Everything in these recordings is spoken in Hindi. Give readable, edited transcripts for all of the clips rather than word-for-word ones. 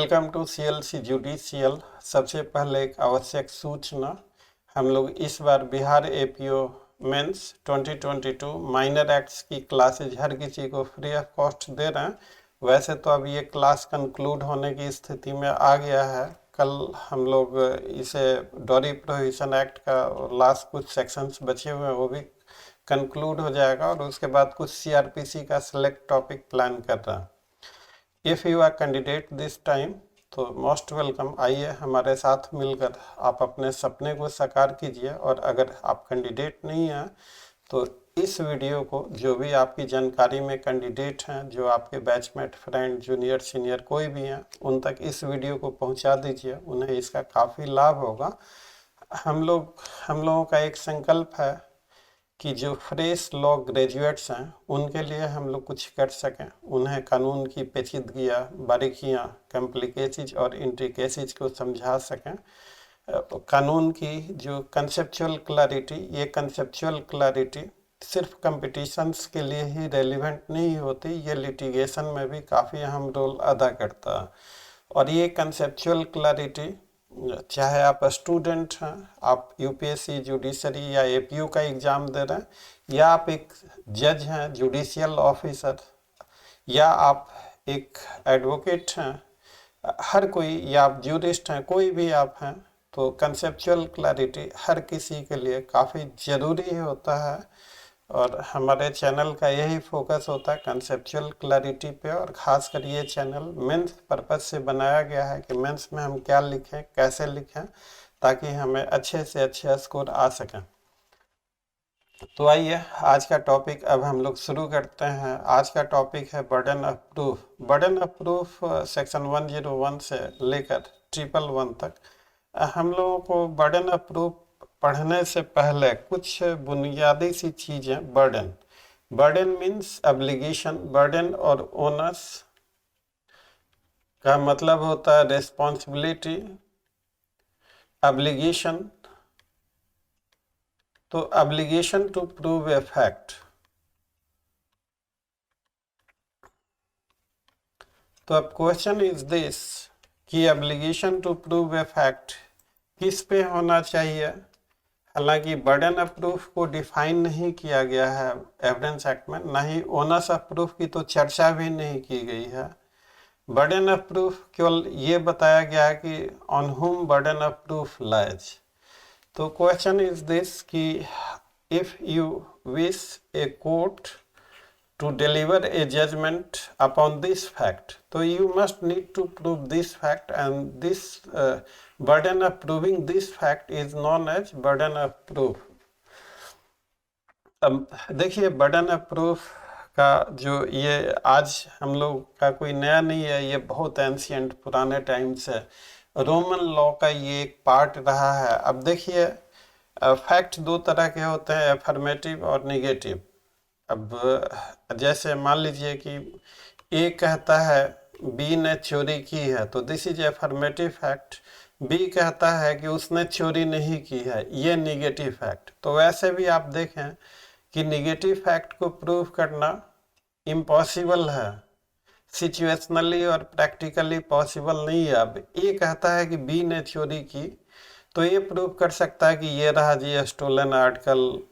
Welcome to CLC judicial. सबसे पहले एक आवश्यक सूचना, हम लोग इस बार Bihar APO mains 2022 minor acts की क्लासेज हर किसी को फ्री ऑफ कॉस्ट दे रहे हैं। वैसे तो अब ये क्लास कंक्लूड होने की स्थिति में आ गया है। कल हम लोग इसे डॉरी प्रोहिबिशन एक्ट का लास्ट कुछ सेक्शंस बचे हुए हैं वो भी कंक्लूड हो जाएगा और उसके बाद कुछ CRPC का सिलेक्ट टॉपिक प्लान कर रहा है। If you are candidate this time तो मोस्ट वेलकम, आइए हमारे साथ मिलकर आप अपने सपने को साकार कीजिए। और अगर आप कैंडिडेट नहीं हैं तो इस वीडियो को जो भी आपकी जानकारी में कैंडिडेट हैं, जो आपके बैचमेट, फ्रेंड, जूनियर, सीनियर कोई भी हैं, उन तक इस वीडियो को पहुंचा दीजिए, उन्हें इसका काफ़ी लाभ होगा। हम लोगों का एक संकल्प है कि जो फ्रेश लॉ ग्रेजुएट्स हैं उनके लिए हम लोग कुछ कर सकें, उन्हें कानून की पेचीदगियाँ, बारीकियाँ, कॉम्प्लिकेसीज और इंट्रिकेसीज को समझा सकें। कानून की जो कंसेप्चुअल क्लैरिटी, ये कंसेप्चुअल क्लैरिटी सिर्फ कंपटीशंस के लिए ही रेलिवेंट नहीं होती, ये लिटिगेशन में भी काफ़ी अहम रोल अदा करता है। और ये कंसेप्चुअल क्लैरिटी, चाहे आप स्टूडेंट हैं, आप UPSC जुडिशरी या APO का एग्ज़ाम दे रहे हैं, या आप एक जज हैं, जुडिशियल ऑफिसर, या आप एक एडवोकेट हैं, हर कोई, या आप ज्यूरिस्ट हैं, कोई भी आप हैं, तो कंसेप्चुअल क्लैरिटी हर किसी के लिए काफ़ी ज़रूरी होता है। और हमारे चैनल का यही फोकस होता है कंसेप्चुअल क्लैरिटी पे। और ख़ासकर ये चैनल मेंस पर्पस से बनाया गया है कि मेंस में हम क्या लिखें, कैसे लिखें, ताकि हमें अच्छे से अच्छे स्कोर आ सकें। तो आइए आज का टॉपिक अब हम लोग शुरू करते हैं। आज का टॉपिक है burden of proof. Burden of proof section 101 से लेकर 111 तक। हम लोगों को बर्डन ऑफ प्रूफ पढ़ने से पहले कुछ बुनियादी सी चीज़ें, बर्डन मीन्स एब्लिगेशन। बर्डन और ओनस का मतलब होता है रिस्पॉन्सिबिलिटी, एब्लिगेशन तो एब्लिगेशन टू प्रूव ए फैक्ट। तो अब क्वेश्चन इज दिस कि एब्लिगेशन टू प्रूव ए फैक्ट किस पे होना चाहिए। हालांकि बर्डन ऑफ प्रूफ को डिफाइन नहीं किया गया है एविडेंस एक्ट में, ना ही ओनस ऑफ प्रूफ की तो चर्चा भी नहीं की गई है। बर्डन ऑफ प्रूफ केवल ये बताया गया है कि ऑन हुम बर्डन ऑफ प्रूफ लाइज। तो क्वेश्चन इज दिस कि if you wish a court to deliver a judgment upon this fact, so you must need to prove this fact, and this burden of proving this fact is known as burden of proof. अब देखिए, बर्डन ऑफ प्रूफ का जो ये आज हम लोग का कोई नया नहीं है, ये बहुत एंशियंट पुराने टाइम से रोमन लॉ का ये एक पार्ट रहा है। अब देखिए, फैक्ट दो तरह के होते हैं, एफर्मेटिव और निगेटिव। अब जैसे मान लीजिए कि A कहता है B ने चोरी की है, तो this is affirmative fact. B कहता है कि उसने चोरी नहीं की है, ये निगेटिव फैक्ट। तो वैसे भी आप देखें कि निगेटिव फैक्ट को प्रूव करना इम्पॉसिबल है, सिचुएशनली और प्रैक्टिकली पॉसिबल नहीं है। अब A कहता है कि B ने चोरी की, तो ये प्रूव कर सकता है कि ये रहा जी स्टोलन आर्टिकल,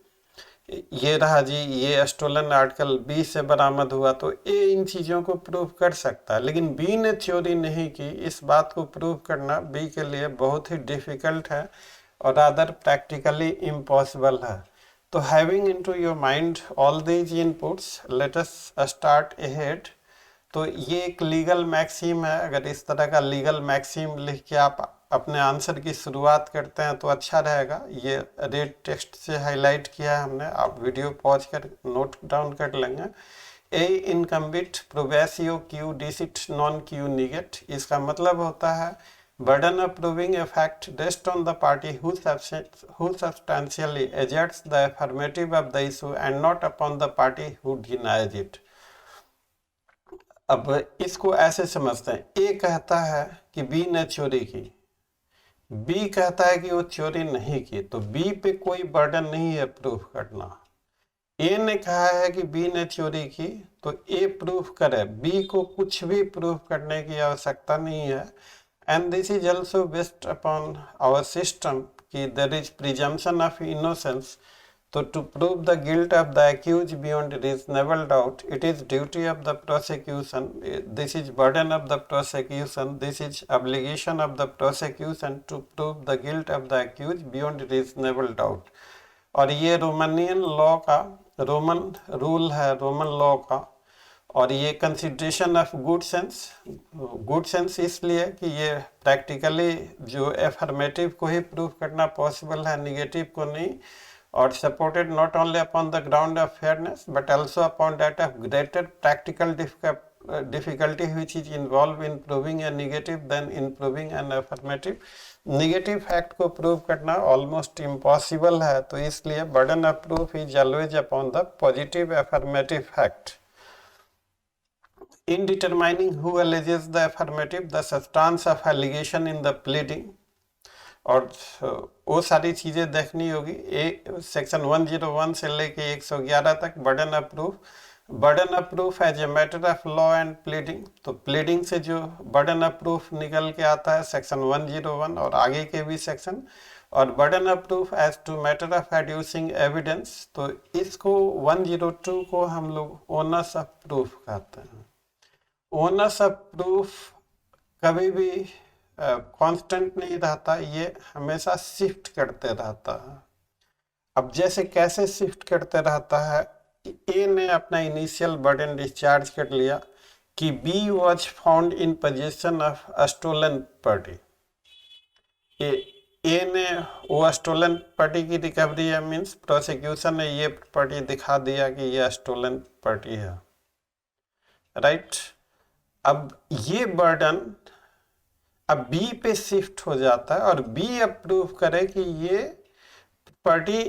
ये रहा जी ये स्टोलन आर्टिकल B से बरामद हुआ, तो A इन चीज़ों को प्रूव कर सकता है। लेकिन B ने चोरी नहीं की, इस बात को प्रूव करना B के लिए बहुत ही डिफ़िकल्ट है और रादर प्रैक्टिकली इम्पॉसिबल है। तो having into your mind all these inputs, let us start ahead. तो ये एक लीगल मैक्सिम है। अगर इस तरह का लीगल मैक्सिम लिख के आप अपने आंसर की शुरुआत करते हैं तो अच्छा रहेगा। ये रेड टेक्स्ट से हाईलाइट किया है हमने, आप वीडियो पॉज कर नोट डाउन कर लेंगे। ए इनकम्बिट प्रोबेसियो क्यू डिसिट नॉन क्यू निगेट, इसका मतलब होता है burden of proving a fact rest on the party who substantially asserts the affirmative of the issue and not upon the party who denies it. अब इसको ऐसे समझते हैं, ए कहता है कि बी ने चोरी की, बी कहता है कि वो चोरी नहीं की, तो बी पे कोई बर्डन नहीं है प्रूफ करना। ए ने कहा है कि बी ने चोरी की, तो ए प्रूफ करे, बी को कुछ भी प्रूफ करने की आवश्यकता नहीं है। And this is also based upon our system कि there is presumption of innocence. तो to prove the guilt of the accused beyond reasonable doubt, it is duty of the prosecution, this is burden of the prosecution, this is obligation of the prosecution to prove the guilt of the accused beyond reasonable doubt। और ये रोमानियन लॉ का, रोमन रूल है रोमन लॉ का, और ये कंसिडरेशन ऑफ गुड सेंस इसलिए कि ये प्रैक्टिकली जो एफर्मेटिव को ही प्रूफ करना पॉसिबल है, निगेटिव को नहीं, और supported not only upon the ground of fairness but also upon that of greater practical difficulty which is involved in proving a negative than in proving an affirmative। negative fact को prove करना almost impossible है, तो इसलिए burden of proof is always upon the positive affirmative fact। in determining who alleges the affirmative, the substance of allegation in the pleading, और वो सारी चीज़ें देखनी होगी। सेक्शन 101 से लेके 111 तक burden of proof as a matter of law and pleading. तो प्लीडिंग से जो बर्डन ऑफ प्रूफ निकल के आता है सेक्शन 101 और आगे के भी सेक्शन, और burden of proof as to matter of adducing evidence. तो इसको 102 को हम लोग ओनर्स ऑफ प्रूफ कहते हैं। ओनर्स ऑफ प्रूफ कभी भी कांस्टेंट नहीं रहता, ये हमेशा शिफ्ट करते रहता है। अब जैसे कैसे शिफ्ट करते रहता है, ए ने अपना इनिशियल बर्डन डिस्चार्ज कर लिया कि B was found in possession of stolen property. A ने वो स्टोलन प्रॉपर्टी की रिकवरी है, मीन्स प्रोसिक्यूशन ने ये प्रॉपर्टी दिखा दिया कि ये स्टोलन प्रॉपर्टी है, राइट। अब ये बर्डन अब बी पे शिफ्ट हो जाता है और बी अब प्रूव करे कि ये प्रॉपर्टी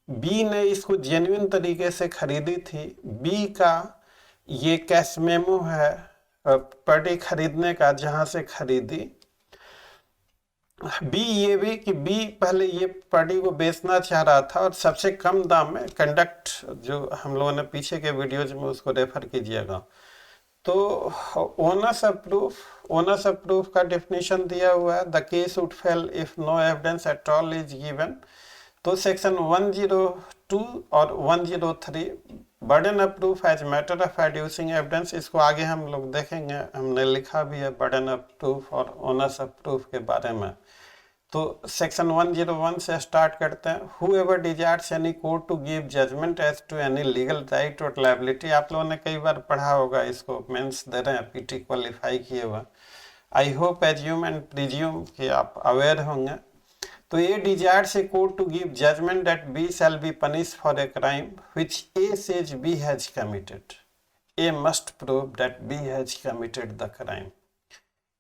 बी ने इसको जेन्युइन तरीके से खरीदी थी, बी का ये कैश मेमो है प्रॉपर्टी खरीदने का जहां से खरीदी। बी ये भी कि बी पहले ये प्रॉपर्टी को बेचना चाह रहा था और सबसे कम दाम में, कंडक्ट जो हम लोगों ने पीछे के वीडियोज में उसको रेफर कीजिएगा। तो ओनर्स ऑफ प्रूफ का डेफिनेशन दिया हुआ है, the case would fail if no evidence at all is given. तो सेक्शन 102 और 103 burden of proof as matter of adducing evidence, इसको आगे हम लोग देखेंगे, हमने लिखा भी है बर्डन ऑफ प्रूफ और ओनर्स ऑफ प्रूफ के बारे में। तो सेक्शन 101 से स्टार्ट करते हैं। Whoever desires any court to give judgment as to any legal right or liability, आप लोगों ने कई बार पढ़ा होगा, इसको मेंस दे रहे हैं, पीटी क्वालिफाई किए हुए। I hope assume and presume कि आप अवेयर होंगे। तो ये desires a court to give judgment that B shall be punish for a crime which A says B has committed. A must prove that B has committed the crime.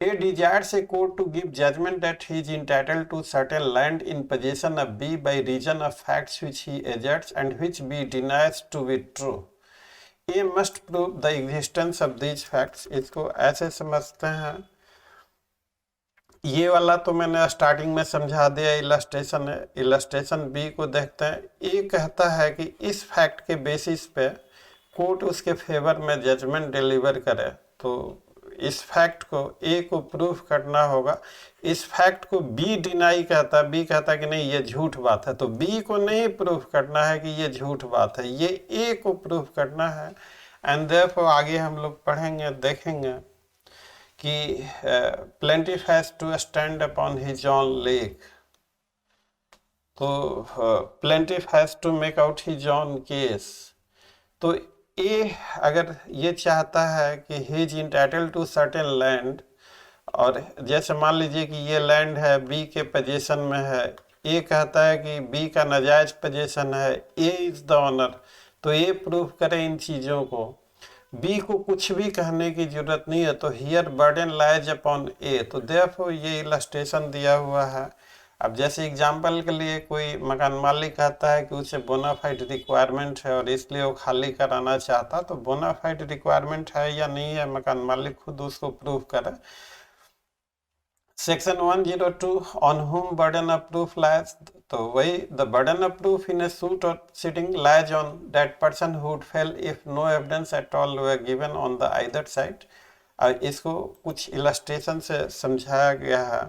A desires a court to give judgment that he is entitled to certain land in possession of B by reason of facts which he asserts and which B denies to be true. A must prove the existence of these facts। इसको ऐसे समझते हैं, ये वाला तो मैंने स्टार्टिंग में समझा दिया, इलस्ट्रेशन है। इलस्ट्रेशन बी को देखते हैं। ए कहता है कि इस फैक्ट के बेसिस पे कोर्ट उसके फेवर में जजमेंट डिलीवर करे, तो इस फैक्ट को ए को प्रूफ करना होगा। इस फैक्ट को बी डिनाई कहता है, बी कहता है कि नहीं ये झूठ बात है, तो बी को नहीं प्रूफ करना है कि ये झूठ बात है, ये ए को प्रूफ करना है। एंड देयरफॉर आगे हम लोग पढ़ेंगे, देखेंगे कि plaintiff has to stand upon his own leg. तो plaintiff has to make out his own case. तो ए अगर ये चाहता है कि he is entitled to certain land, और जैसे मान लीजिए कि ये लैंड है बी के पोजीशन में है, ए कहता है कि बी का नाजायज पोजीशन है, ए इज द ओनर, तो ए प्रूफ करे इन चीज़ों को। बी को कुछ भी कहने की जरूरत नहीं है, तो हियर बर्डन लाइज अपॉन ए। तो देयरफॉर ये इलस्ट्रेशन दिया हुआ है। अब जैसे एग्जाम्पल के लिए कोई मकान मालिक कहता है कि उसे बोनाफाइड रिक्वायरमेंट है और इसलिए वो खाली कराना चाहता, तो बोनाफाइड रिक्वायरमेंट है या नहीं है, मकान मालिक खुद उसको प्रूव करे। Section 102 on whom burden of proof lies, तो वही the burden of proof in a suit or sitting lies on that person who would fail if no evidence at all were given on the either side। और इसको कुछ इलस्ट्रेशन से समझाया गया है।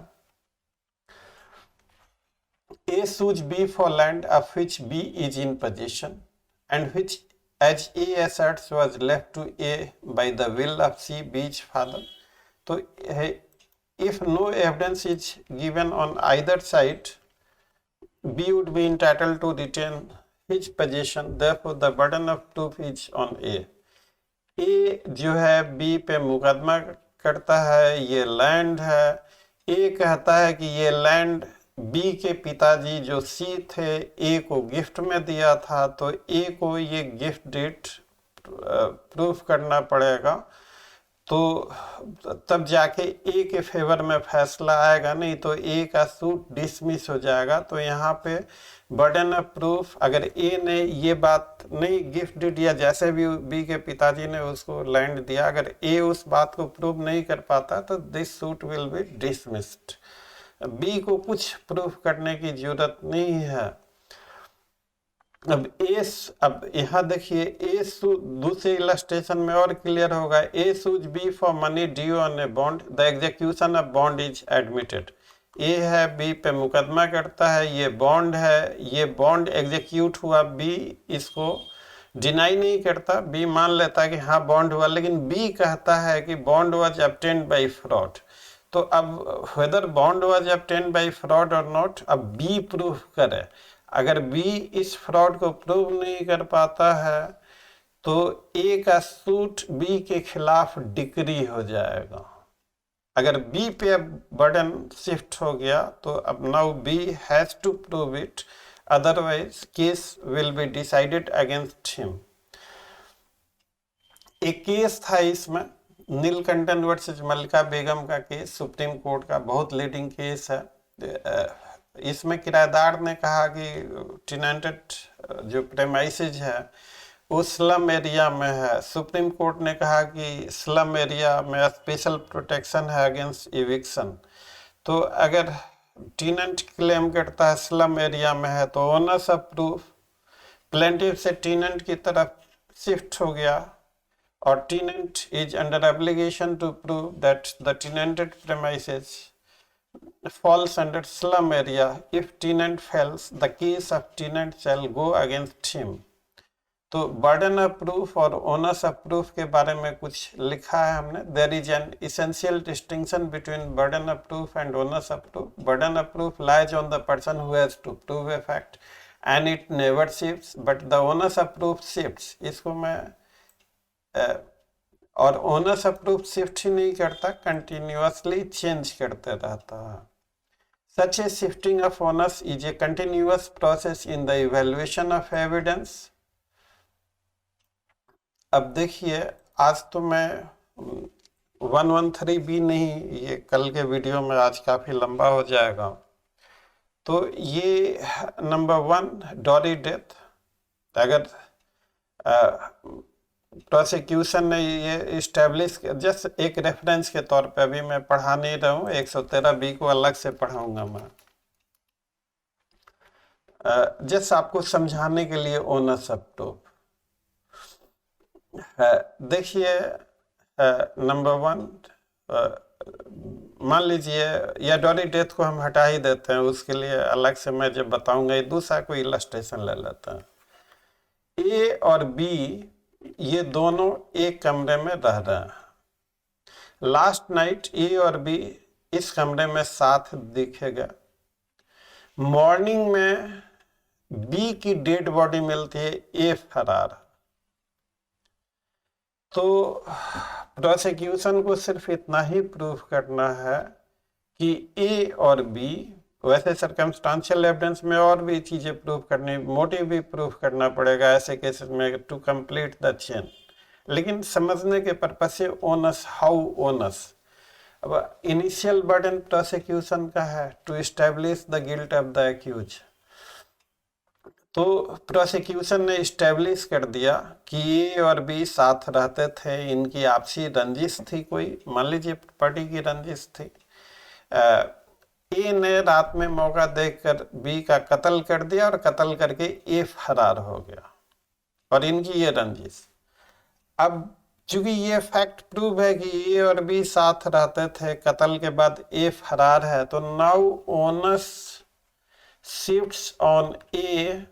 A sues B for land of which B is in possession and which, as A asserts, was left to A by the will of C, B's father। तो if no evidence is given on either side, B would be entitled to retain his possession, therefore the burden of proof is on A। A जो है B पे मुकदमा करता है, ये लैंड है। A कहता है कि ये लैंड B के पिताजी जो C थे A को गिफ्ट में दिया था, तो A को ये गिफ्ट डेट प्रूफ करना पड़ेगा, तो तब जाके ए के फेवर में फैसला आएगा, नहीं तो ए का सूट डिसमिस हो जाएगा। तो यहाँ पे बर्डन ऑफ प्रूफ, अगर ए ने ये बात नहीं गिफ्ट दिया, जैसे भी बी के पिताजी ने उसको लैंड दिया, अगर ए उस बात को प्रूव नहीं कर पाता तो this suit will be dismissed. B को कुछ प्रूफ करने की जरूरत नहीं है। अब यहाँ देखिए दूसरे इलस्ट्रेशन में और क्लियर होगा। A sues B for money due on a bond, the execution of bond is admitted. A है बी पे मुकदमा करता है, ये बॉन्ड है, ये बॉन्ड एग्जीक्यूट हुआ, बी इसको डिनाई नहीं करता, बी मान लेता है कि हाँ बॉन्ड हुआ, लेकिन बी कहता है कि bond was obtained by fraud. तो अब whether bond was obtained by fraud और नॉट, अब बी प्रूफ करे। अगर बी इस फ्रॉड को प्रूव नहीं कर पाता है तो ए का सूट बी के खिलाफ डिक्री हो जाएगा। अगर बी पे अब बर्डन शिफ्ट हो गया तो अब now B has to prove it, otherwise case will be decided against him. एक केस था इसमें, नीलकंठन वर्सेस मल्लिका बेगम का केस, सुप्रीम कोर्ट का बहुत लीडिंग केस है। इसमें किराएदार ने कहा कि टेनेंटेड जो प्रेमाइसेज है वो स्लम एरिया में है। सुप्रीम कोर्ट ने कहा कि स्लम एरिया में स्पेशल प्रोटेक्शन है अगेंस्ट इविक्शन। तो अगर टेनेंट क्लेम करता है स्लम एरिया में है तो ओनर्स ऑफ प्रूफ प्लेंटिफ से टेनेंट की तरफ शिफ्ट हो गया, और tenant is under obligation to prove that the tenanted premises falls under slum area. If tenant fails, the case of tenant shall go against him। तो burden of proof और onus of proof के बारे में कुछ लिखा है हमने। There is an essential distinction between burden of proof and onus of proof। Burden of proof lies on the person who has to prove a fact and it never shifts, but the onus of proof shifts। इसको मैं और onus of proof शिफ्ट ही नहीं करता, कंटिन्यूअसली चेंज करते रहता है। Such a shifting of onus is a continuous process in the evaluation of evidence। अब देखिए, आज तो मैं 113 भी नहीं, ये कल के वीडियो में आज काफी लंबा हो जाएगा। तो ये नंबर 1 डॉरी डेथ। अगर प्रोसिक्यूशन ने ये इस्टेब्लिश, जस्ट एक रेफरेंस के तौर पे, अभी मैं पढ़ा नहीं रहा हूँ, 113B को अलग से पढ़ाऊंगा मैं, जस्ट आपको समझाने के लिए ओनर्स ऑफ प्रूफ। देखिए नंबर 1, मान लीजिए, या डॉरी डेथ को हम हटा ही देते हैं, उसके लिए अलग से मैं जब बताऊंगा, ये दूसरा कोई इलस्ट्रेशन ले लेते हैं। ए और बी ये दोनों एक कमरे में रह रहे हैं। लास्ट नाइट ए और बी इस कमरे में साथ दिखेगा। मॉर्निंग में बी की डेड बॉडी मिलती है, ए फरार। तो प्रोसिक्यूशन को सिर्फ इतना ही प्रूफ करना है कि ए और बी, वैसे सर्कमस्टांशियल एविडेंस में और भी चीजें प्रूफ करनी, मोटिव भी प्रूफ करना पड़ेगा ऐसे केसेस में टू कंप्लीट द चेन, लेकिन समझने के पर्पज से ओनस, हाउ ओनस। अब इनिशियल बर्डन प्रोसिक्यूशन का है to establish the guilt of the accused. तो प्रोसिक्यूशन ने एस्टेब्लिश कर दिया कि ए और बी साथ रहते थे, इनकी आपसी रंजिश थी, कोई मान लीजिए प्रॉपर्टी की रंजिश थी। ए ने रात में मौका देखकर बी का कत्ल कर दिया और कत्ल करके ए फरार हो गया और इनकी ये रंजिश। अब चूंकि ये फैक्ट प्रूव है कि ए और बी साथ रहते थे, कत्ल के बाद ए फरार है, तो now onus shifts on A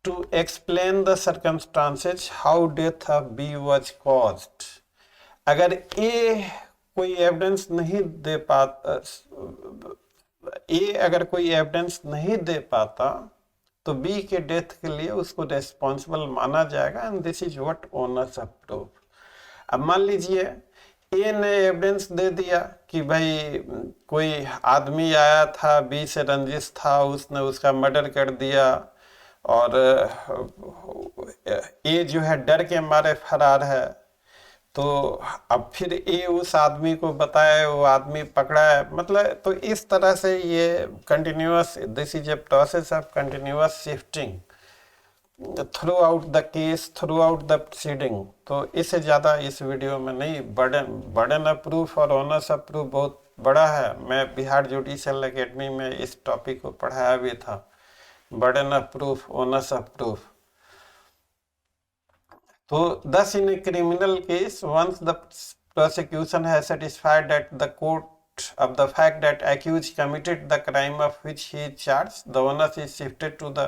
to explain the circumstances how death of B was caused। अगर ए कोई एविडेंस नहीं दे पाता, ए अगर कोई एविडेंस नहीं दे पाता तो बी के डेथ के लिए उसको रेस्पॉन्सिबल माना जाएगा, and this is what owners approve. अब मान लीजिए ए ने एविडेंस दे दिया कि भाई कोई आदमी आया था, बी से रंजिश था, उसने उसका मर्डर कर दिया और ए जो है डर के मारे फरार है। तो अब फिर ए उस आदमी को बताया, वो आदमी पकड़ा है, मतलब तो इस तरह से ये continuous, this is a process of continuous shifting through out the case, through out the proceeding. तो इससे ज़्यादा इस वीडियो में नहीं, बर्डन ऑफ प्रूफ और ओनर्स ऑफ प्रूफ बहुत बड़ा है। मैं बिहार जुडिशियल एकेडमी में इस टॉपिक को पढ़ाया भी था, burden of proof, onus of proof। So thus in a criminal case, once the prosecution has satisfied that the court of the fact that accused committed the crime of which he is charged, the onus is shifted to the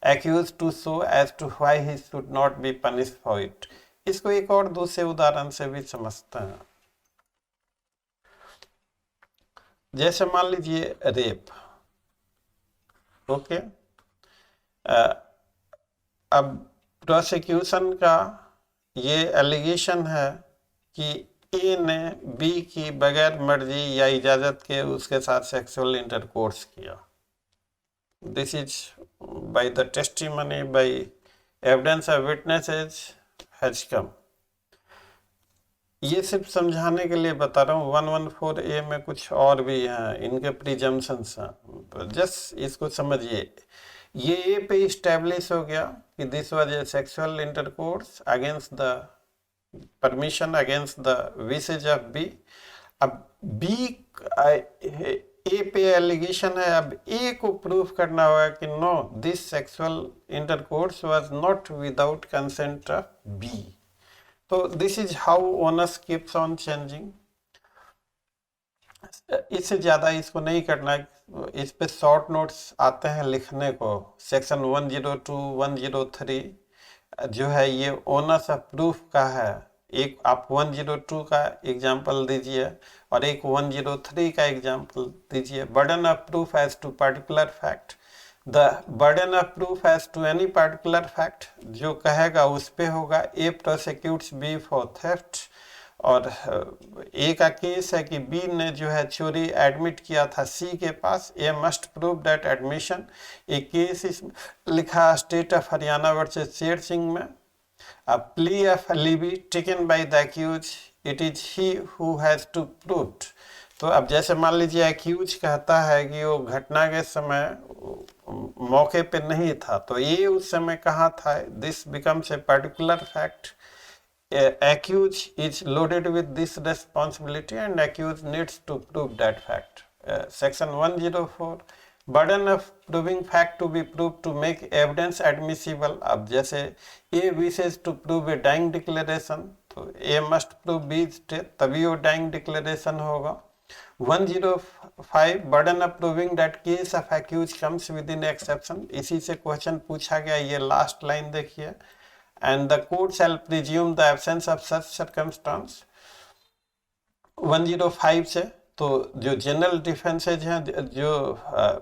accused to show as to why he should not be punished for it। इसको एक और दूसरे उदाहरण से भी समझते हैं। जैसे मान लीजिए रेप, ओके। अब प्रोसिक्यूशन का ये एलिगेशन है कि ए ने बी की बगैर मर्जी या इजाज़त के उसके साथ सेक्सुअल इंटरकोर्स किया। This is by the testimony, by evidence of witnesses has come. ये सिर्फ समझाने के लिए बता रहा हूँ। 114A में कुछ और भी हैं, इनके प्रिजम्पशंस हैं, जस्ट इसको समझिए। ये ए पे इस्टेब्लिश हो गया कि this was a sexual intercourse against the permission, against the wishes of B. अब बी ए पे एलिगेशन है, अब ए को प्रूफ करना होगा कि no, this sexual intercourse was not without consent of B. तो this is how onus keeps on changing. इससे ज़्यादा इसको नहीं करना है, इस पे शॉर्ट नोट्स आते हैं लिखने को। सेक्शन 102, 103 जो है ये ओनस ऑफ प्रूफ का है। एक आप 102 का एग्जाम्पल दीजिए और एक 103 का एग्जाम्पल दीजिए। Burden of proof as to particular fact, the burden of proof as to any particular fact जो कहेगा उस पे होगा। A prosecutes B for theft, और ए का केस है कि बी ने जो है चोरी एडमिट किया था सी के पास। A must prove that admission. A case इसमें लिखा state of Haryana versus Sher Singh में। A plea of alibi taken by the accused, it is he who has to prove। तो अब जैसे मान लीजिए एक्यूज कहता है कि वो घटना के समय मौके पे नहीं था, तो ये उस समय कहाँ था। This becomes a particular fact. Accused is loaded with this responsibility and accused needs to prove that fact। Section 104, burden of proving fact to be proved to make evidence admissible। अब जैसे A wishes to prove a dying declaration, तो A must prove B's death, तभी वो dying declaration होगा। 105, burden of proving that case of accused comes within exception। इसी से क्वेश्चन पूछा गया, ये लास्ट लाइन देखिए। And the court shall presume the absence of such circumstance। 105 से तो जो जनरल डिफेंसेज हैं, जो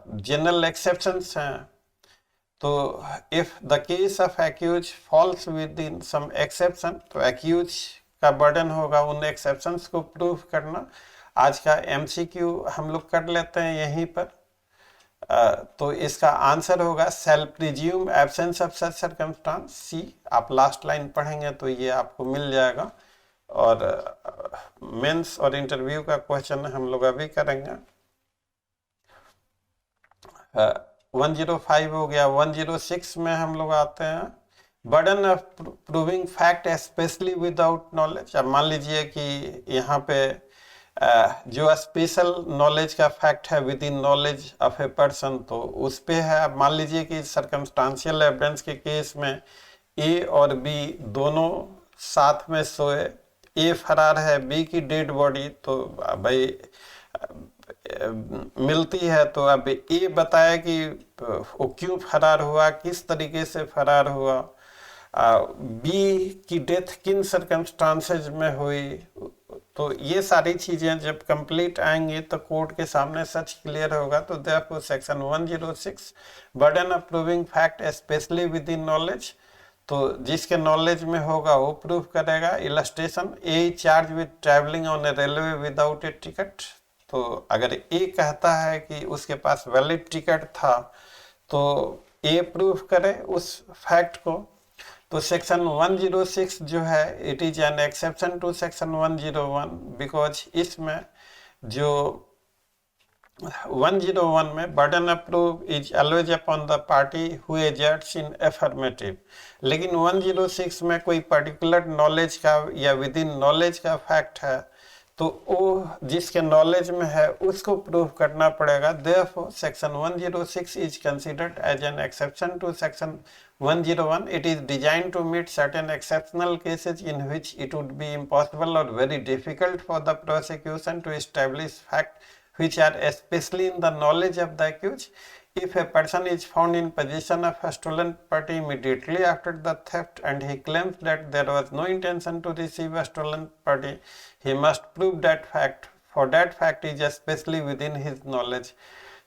जनरल एक्सेप्शंस हैं, तो if the case of accused falls within some exception, तो एक्यूज का बर्डन होगा उन एक्सेप्शंस को प्रूव करना। आज का एमसीक्यू हम लोग कर लेते हैं यहीं पर। तो इसका आंसर होगा shall presume absence of such circumstance, C. आप लास्ट लाइन पढ़ेंगे तो ये आपको मिल जाएगा। और मेंस और इंटरव्यू का क्वेश्चन हम लोग अभी करेंगे। 105 हो गया। 106 में हम लोग आते हैं burden of proving fact specially without knowledge. अब मान लीजिए कि यहाँ पे जो स्पेशल नॉलेज का फैक्ट है with in knowledge of a person, तो उस पे है। अब मान लीजिए कि सर्कमस्टांशियल एविडेंस के केस में ए और बी दोनों साथ में सोए, ए फरार है, बी की डेड बॉडी तो भाई मिलती है, तो अब ए बताया कि वो क्यों फरार हुआ, किस तरीके से फरार हुआ, बी की डेथ किन सर्कमस्टांसेज में हुई, तो ये सारी चीजें जब कंप्लीट आएंगी तो कोर्ट के सामने सच क्लियर होगा। तो therefore section 106 burden of proving fact specially with in knowledge, तो जिसके नॉलेज में होगा वो प्रूव करेगा। Illustration, A charge with travelling on A railway without A ticket, तो अगर ए कहता है कि उसके पास वैलिड टिकट था तो ए प्रूव करे उस फैक्ट को। तो सेक्शन 106 जो है it is an exception to section 101, because इसमें जो 101 में burden of proof is always upon the party who asserts in affirmative, लेकिन 106 में कोई पर्टिकुलर नॉलेज का या विद इन नॉलेज का फैक्ट है तो वो जिसके नॉलेज में है उसको प्रूव करना पड़ेगा। Therefore section 106 is considered as an exception to section 101. It is designed to meet certain exceptional cases in which it would be impossible or very difficult for the prosecution to establish facts which are especially in the knowledge of the accused. If a person is found in possession of a stolen property immediately after the theft and he claims that there was no intention to receive a stolen property, he must prove that fact, for that fact is especially within his knowledge.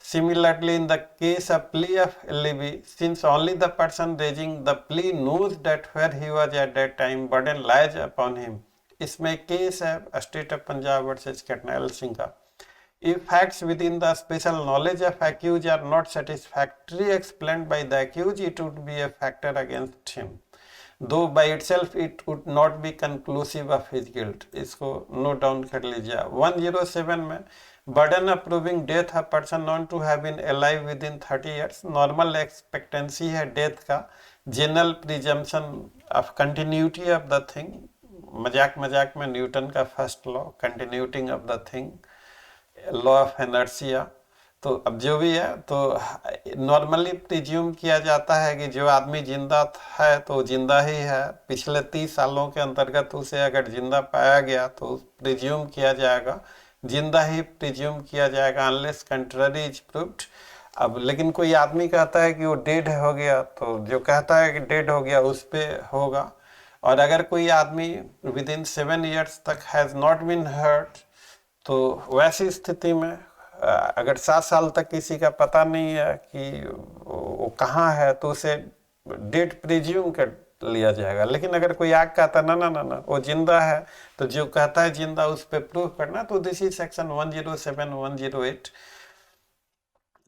Similarly, in the case of plea of alibi, since only the person raising the plea knows that where he was at that time, burden lies upon him. इसमें केस है state of Punjab versus Karnail Singh का। If facts within the special knowledge of accused are not satisfactorily explained by the accused, it would be a factor against him, though by itself it would not be conclusive of his guilt. इसको नोट डाउन कर लीजिए। 107 में burden of proving death of person known to have been alive within 30 years, normal expectancy है डेथ का, general presumption of continuity of the thing, मजाक मजाक में न्यूटन का first law, continuity of the thing, law of inertia. तो अब जो भी है तो नॉर्मली प्रिज्यूम किया जाता है कि जो आदमी जिंदा है तो जिंदा ही है, पिछले 30 सालों के अंतर्गत उसे अगर जिंदा पाया गया तो प्रिज्यूम किया जाएगा, जिंदा ही प्रिज्यूम किया जाएगा अनलेस कंट्ररी इज प्रूव्ड। अब लेकिन कोई आदमी कहता है कि वो डेड हो गया, तो जो कहता है कि डेड हो गया उस पे होगा। और अगर कोई आदमी विद इन 7 years तक हैज नॉट बीन हर्ट, तो वैसी स्थिति में अगर 7 साल तक किसी का पता नहीं है कि वो कहाँ है तो उसे डेड प्रिज्यूम कर लिया जाएगा। लेकिन अगर कोई आग कहता ना ना ना ना वो जिंदा है, तो जो कहता है जिंदा उस पे प्रूव करना। तो this is section 107, 108।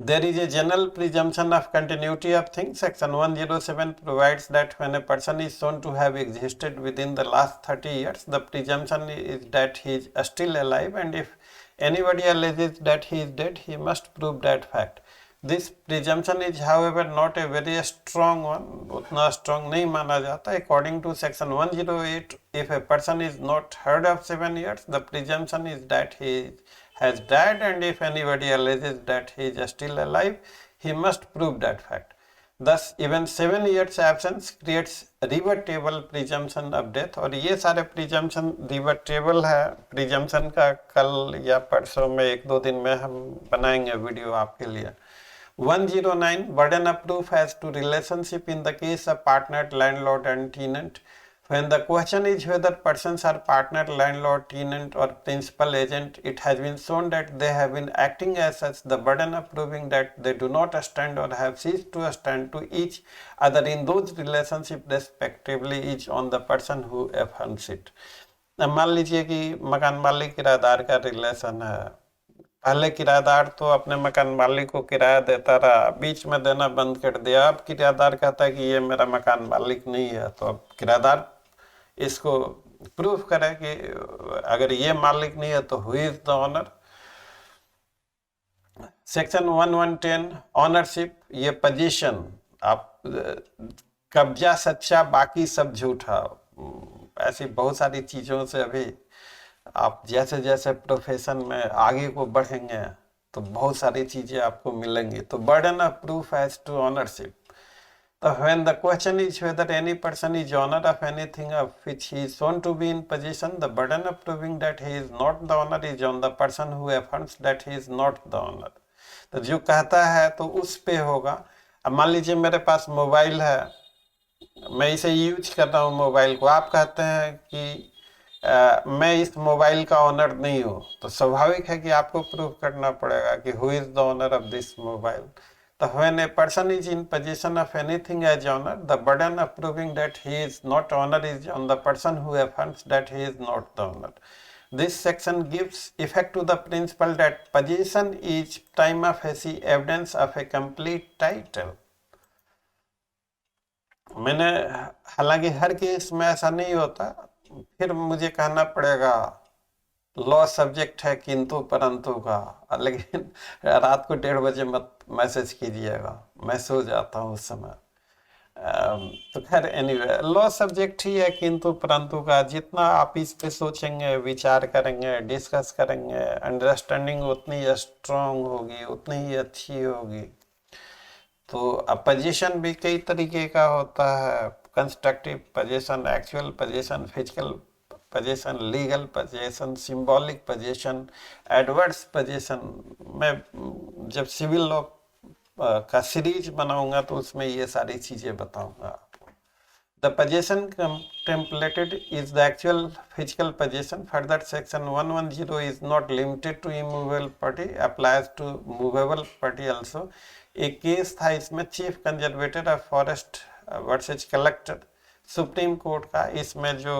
There is a general presumption of continuity of things. Section 107 provides that when a person is shown to have existed within the last 30 years, the presumption is that he is still alive, and if anybody alleges that he is dead, he must prove that fact. This presumption is, however, not a very strong one. उतना strong नहीं माना जाता। According to section 108, if a person is not heard of 7 years, the presumption is that he has died, and if anybody alleges that he is still alive, he must prove that fact. Thus, even 7 years absence creates rebuttable presumption of death. और ये सारे presumption rebuttable है। presumption का कल या परसों में 1-2 दिन में हम बनाएंगे वीडियो आपके लिए। 109 burden of proof as to relationship in the case of partner, landlord and tenant. When the question is whether persons are partner, landlord, tenant or principal agent, it has been shown that they have been acting as such. The burden of proving that they do not stand or have ceased to stand to each other in those relationships respectively is on the person who affirms it. मान लीजिए कि मकान मालिक किराएदार का रिलेशन है। पहले किराएदार तो अपने मकान मालिक को किराया देता रहा, बीच में देना बंद कर दिया। अब किराएदार कहता है कि ये मेरा मकान मालिक नहीं है, तो अब किराएदार इसको प्रूफ करे कि अगर ये मालिक नहीं है तो who is the owner. Section 1110 ownership, ये पोजीशन, आप कब्जा सच्चा बाकी सब झूठा, ऐसी बहुत सारी चीजों से अभी आप जैसे जैसे प्रोफेशन में आगे को बढ़ेंगे तो बहुत सारी चीजें आपको मिलेंगी। तो burden of proof as to ownership. So when the question is whether any person is owner of anything of which he is shown to be in possession, the burden of proving that he is not the owner is on the person who affirms that he is not the owner. तो जो कहता है तो उस पे होगा। अब मान लीजिए मेरे पास मोबाइल है, मैं इसे यूज कर रहा हूँ मोबाइल को, आप कहते हैं कि मैं इस मोबाइल का ओनर नहीं हूँ, तो स्वाभाविक है कि आपको प्रूव करना पड़ेगा कि who is the owner of this mobile. So when a person is in possession of anything as owner, the burden of proving that he is not owner is on the person who affirms that he is not the owner. This section gives effect to the principle that possession is prima facie evidence of a complete title. मैंने हालांकि हर केस में ऐसा नहीं होता, फिर मुझे कहना पड़ेगा लॉ सब्जेक्ट है किंतु परंतु का, लेकिन रात को 1:30 बजे मत मैसेज कीजिएगा, मैं सो जाता हूँ उस समय। तो खैर एनीवे लॉ सब्जेक्ट ही है किंतु परंतु का। जितना आप इस पे सोचेंगे, विचार करेंगे, डिस्कस करेंगे, अंडरस्टैंडिंग उतनी स्ट्रांग होगी, उतनी ही अच्छी होगी। तो अपोजिशन भी कई तरीके का होता है, constructive position, actual position, physical position, legal position, symbolic position, adverse position. मैं जब सिविल लॉ का सीरीज बनाऊंगा तो उसमें ये सारी चीजें बताऊंगा आपको। The possession contemplated is the actual physical possession. Further section 110 is not limited to immovable party, applies to movable party also. एक केस था इसमें, chief conservator of forest versus collector, supreme court का। इसमें जो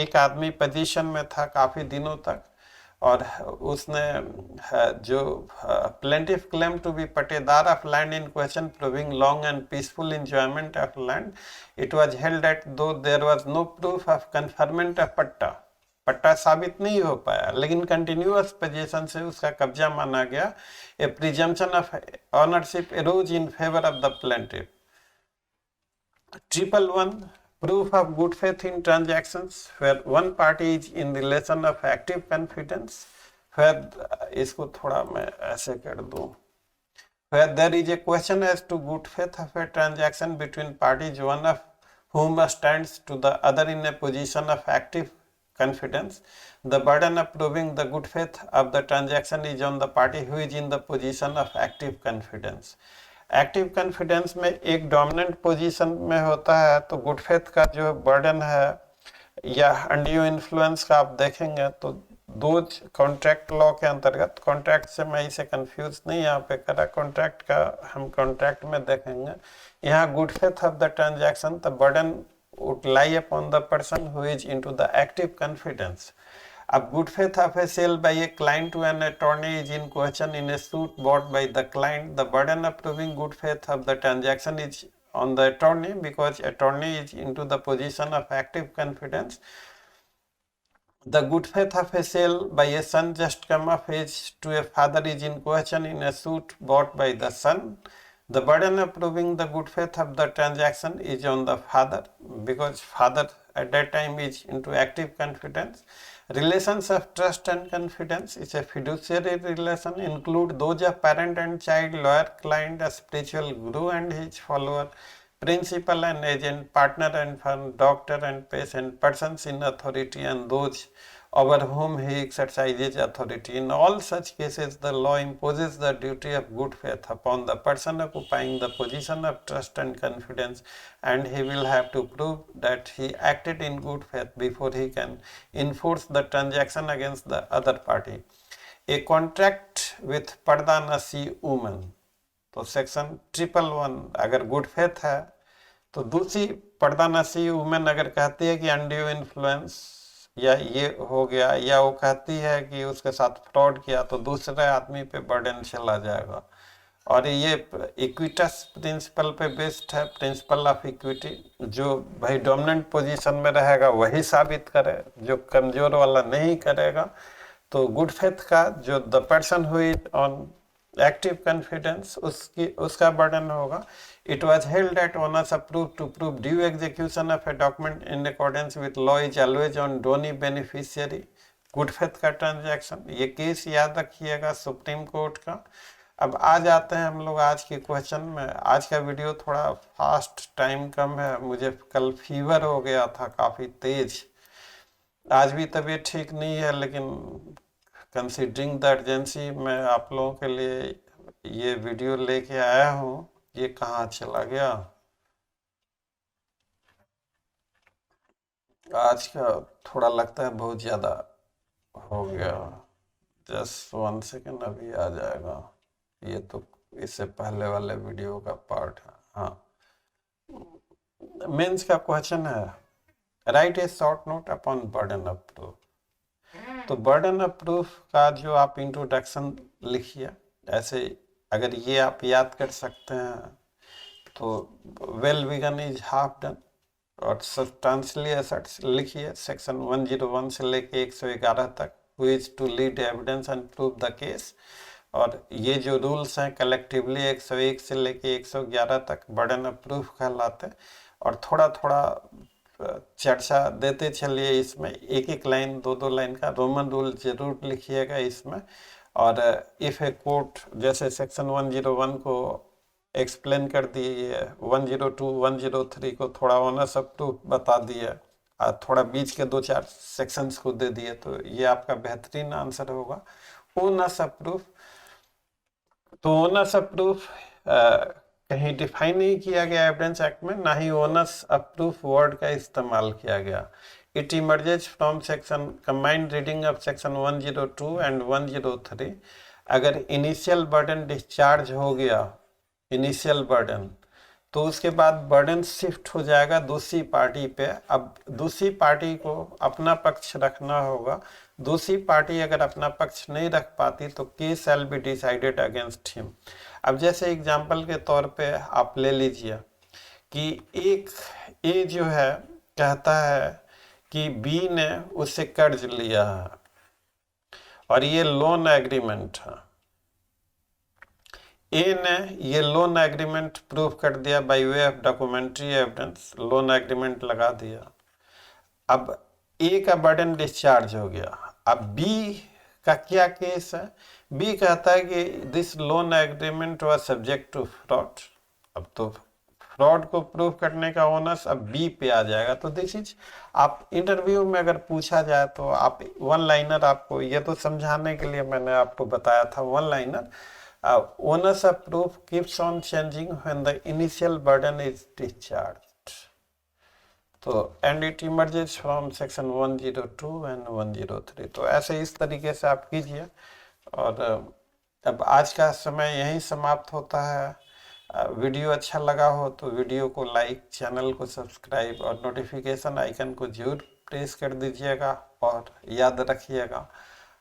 एक आदमी पोजीशन में था काफी दिनों तक, और उसने जो प्लेंटिफ क्लेम टू बी पट्टेदार of land in question, proving long and peaceful enjoyment of land. It was held that though there was no proof of conferment of पट्टा साबित नहीं हो पाया, लेकिन कंटिन्यूअस पोजीशन से उसका कब्जा माना गया। A presumption of ownership arose in favour of the plaintiff. 111 proof of good faith in transactions where one party is in relation of active confidence, where इसको थोड़ा मैं ऐसे कर दूं, where there is a question as to good faith of a transaction between parties, one of whom stands to the other in a position of active confidence. The burden of proving the good faith of the transaction is on the party who is in the position of active confidence. Active confidence में एक डोमिनेंट पोजीशन में होता है, तो गुड फेथ का जो बर्डन है या अनड्यू इन्फ्लुएंस का आप देखेंगे तो दो कॉन्ट्रैक्ट लॉ के अंतर्गत, कॉन्ट्रैक्ट से मैं इसे कंफ्यूज नहीं यहाँ पे करा, कॉन्ट्रैक्ट का हम कॉन्ट्रैक्ट में देखेंगे। यहाँ good faith of the transaction, the burden would lie upon the person who is into the active confidence. A good faith of a sale by a client to an attorney is in question in a suit brought by the client. The burden of proving good faith of the transaction is on the attorney because attorney is into the position of active confidence. The good faith of a sale by a son just come of age to a father is in question in a suit brought by the son. The burden of proving the good faith of the transaction is on the father because father at that time is into active confidence. Relations of trust and confidence is a fiduciary relation, include those of parent and child, lawyer, client, a spiritual guru and his follower, principal and agent, partner and firm, doctor and patient, persons in authority and those over whom he exercises authority. In all such cases, the law imposes the duty of good faith upon the person occupying the position of trust and confidence, and he will have to prove that he acted in good faith before he can enforce the transaction against the other party. A contract with पर्दा नसी वुमन, तो सेक्शन 111 अगर गुड फेथ है, तो दूसरी पर्दा नसी वुमेन अगर कहती है कि अनड्यू इन्फ्लुएंस या ये हो गया, या वो कहती है कि उसके साथ फ्रॉड किया, तो दूसरे आदमी पे बर्डन चला जाएगा। और ये इक्विटस प्रिंसिपल पे बेस्ड है, प्रिंसिपल ऑफ इक्विटी। जो भाई डोमिनेंट पोजीशन में रहेगा वही साबित करे, जो कमजोर वाला नहीं करेगा। तो गुड फेथ का जो the person who is on active confidence उसका बर्डन होगा। It was held that owners approved to prove due execution of a document in accordance with law is always on donee beneficiary, good faith का ट्रांजैक्शन, ये केस याद रखिएगा सुप्रीम कोर्ट का। अब आ जाते हैं हम लोग आज के क्वेश्चन में। आज का वीडियो थोड़ा फास्ट, टाइम कम है, मुझे कल फीवर हो गया था काफ़ी तेज, आज भी तबीयत ठीक नहीं है, लेकिन कंसीडरिंग द अर्जेंसी मैं आप लोगों के लिए ये वीडियो लेके आया हूँ। ये कहाँ चला गया आज का, थोड़ा लगता है बहुत ज़्यादा हो गया। जस्ट 1 सेकेंड, अभी आ जाएगा। ये तो इससे पहले वाले वीडियो का पार्ट है। हाँ, मेंस का क्वेश्चन है, right A short naught upon burden of proof. तो बर्डन ऑफ प्रूफ का जो आप इंट्रोडक्शन लिखिए, ऐसे अगर ये आप याद कर सकते हैं तो well begun is half done, और सब्सटेंशियली एसेट्स लिखिए सेक्शन 101 से लेके 111 तक, who is to lead evidence and prove the case. और ये जो रूल्स हैं कलेक्टिवली 101 से लेके 111 तक बर्डन ऑफ प्रूफ कहलाते हैं। और थोड़ा थोड़ा चर्चा देते चलिए इसमें, एक एक लाइन, दो दो लाइन का रोमन रूल जरूर लिखिएगा इसमें। और इफ ए कोर्ट, जैसे सेक्शन 101 को एक्सप्लेन कर दिए, 102 103 को थोड़ा ओनर्स ऑफ प्रूफ बता दिए, थोड़ा बीच के 2-4 सेक्शंस को दे दिए, तो ये आपका बेहतरीन आंसर होगा। ओनर्स ऑफ प्रूफ, तो ओनर्स ऑफ प्रूफ कहीं डिफाइन नहीं किया गया एविडेंस एक्ट में, ना ही ओनर्स ऑफ प्रूफ वर्ड का इस्तेमाल किया गया। It emerges from section combined reading of section 102 and 103। अगर इनिशियल बर्डन डिस्चार्ज हो गया, इनिशियल बर्डन, तो उसके बाद बर्डन शिफ्ट हो जाएगा दूसरी पार्टी पे। अब दूसरी पार्टी को अपना पक्ष रखना होगा। दूसरी पार्टी अगर अपना पक्ष नहीं रख पाती तो case shall be decided against him. अब जैसे एग्जांपल के तौर पे आप ले लीजिए कि एक ए जो है कहता है कि बी ने उससे कर्ज लिया है और ये लोन एग्रीमेंट है। ए ने ये लोन एग्रीमेंट प्रूव कर दिया by way of documentary evidence, loan agreement लगा दिया। अब ए का बर्डन डिस्चार्ज हो गया। अब बी का क्या केस है? बी कहता है कि this loan agreement was subject to fraud. अब तो फ्रॉड को प्रूव करने का ओनर्स अब बी पे आ जाएगा। तो दिस इज, आप इंटरव्यू में अगर पूछा जाए तो आप वन लाइनर, आपको ये तो समझाने के लिए मैंने आपको बताया था one liner, onus of proof keeps on changing when the initial burden is discharged. तो and it emerges from section 102 and 103। तो ऐसे इस तरीके से आप कीजिए। और अब आज का समय यहीं समाप्त होता है। वीडियो अच्छा लगा हो तो वीडियो को लाइक, चैनल को सब्सक्राइब और नोटिफिकेशन आइकन को जरूर प्रेस कर दीजिएगा। और याद रखिएगा,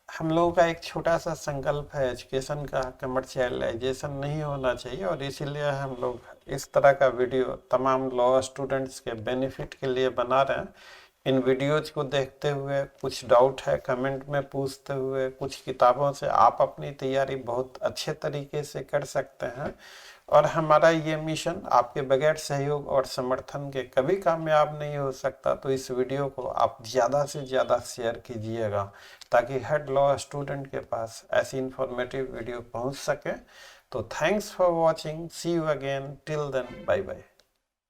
हम लोगों का एक छोटा सा संकल्प है, एजुकेशन का कमर्शियलाइजेशन नहीं होना चाहिए, और इसीलिए हम लोग इस तरह का वीडियो तमाम लॉ स्टूडेंट्स के बेनिफिट के लिए बना रहे हैं। इन वीडियोज को देखते हुए कुछ डाउट है कमेंट में पूछते हुए, कुछ किताबों से आप अपनी तैयारी बहुत अच्छे तरीके से कर सकते हैं। और हमारा ये मिशन आपके बगैर सहयोग और समर्थन के कभी कामयाब नहीं हो सकता। तो इस वीडियो को आप ज़्यादा से ज़्यादा शेयर कीजिएगा ताकि हर लॉ स्टूडेंट के पास ऐसी इंफॉर्मेटिव वीडियो पहुंच सके। तो thanks for watching, see you again, till then, bye bye.